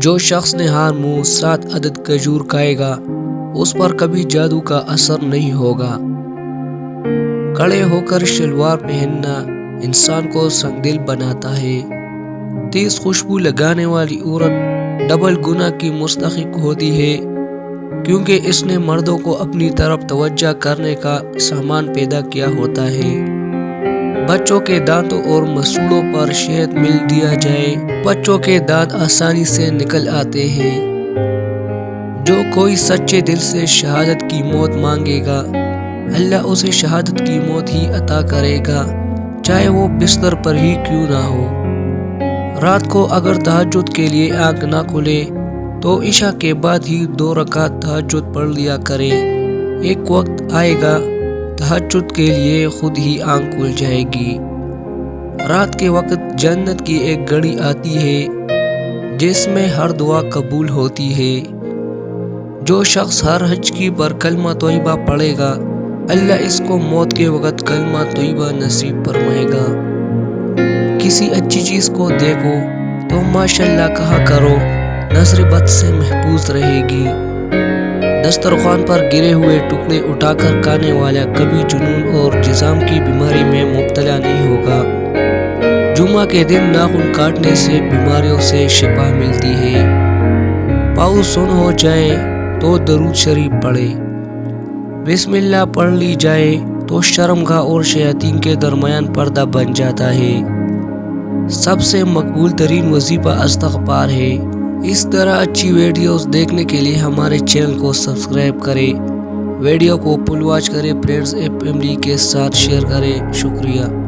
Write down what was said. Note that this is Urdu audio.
جو شخص نے ہر منہ 7 عدد کھجور کھائے گا اس پر کبھی جادو کا اثر نہیں ہوگا۔ کڑے ہو کر شلوار پہننا انسان کو سنگ دل بناتا ہے۔ تیز خوشبو لگانے والی عورت ڈبل گناہ کی مستحق ہوتی ہے، کیونکہ اس نے مردوں کو اپنی طرف توجہ کرنے کا سامان پیدا کیا ہوتا ہے۔ بچوں کے دانتوں اور مسوڑوں پر شہد مل دیا جائے، بچوں کے دانت آسانی سے نکل آتے ہیں۔ جو کوئی سچے دل سے شہادت کی موت مانگے گا، اللہ اسے شہادت کی موت ہی عطا کرے گا، چاہے وہ بستر پر ہی کیوں نہ ہو۔ رات کو اگر تہجد کے لیے آنکھ نہ کھلے تو عشاء کے بعد ہی 2 رکعت تہجد پڑھ لیا کرے۔ ایک وقت آئے گا تہجد کے لیے خود ہی آنکھ کھل جائے گی۔ رات کے وقت جنت کی ایک گھڑی آتی ہے جس میں ہر دعا قبول ہوتی ہے۔ جو شخص ہر حج کی پر کلمہ طیبہ پڑھے گا، اللہ اس کو موت کے وقت کلمہ طیبہ نصیب فرمائے گا۔ کسی اچھی چیز کو دیکھو تو ماشاءاللہ کہا کرو، نظر بد سے محفوظ رہے گی۔ دسترخوان پر گرے ہوئے ٹکڑے اٹھا کر کھانے والا کبھی جنون اور جذام کی بیماری میں مبتلا نہیں ہوگا۔ جمعہ کے دن ناخن کاٹنے سے بیماریوں سے شفا ملتی ہے۔ پاؤں سن ہو جائے تو درود شریف پڑھے، بسم اللہ پڑھ لی جائے تو شرمگاہ اور شیاطین کے درمیان پردہ بن جاتا ہے۔ سب سے مقبول ترین وظیفہ استغفار ہے۔ اس طرح اچھی ویڈیوز دیکھنے کے لیے ہمارے چینل کو سبسکرائب کریں، ویڈیو کو فل واچ کریں، فرینڈز فیملی کے ساتھ شیئر کریں۔ شکریہ۔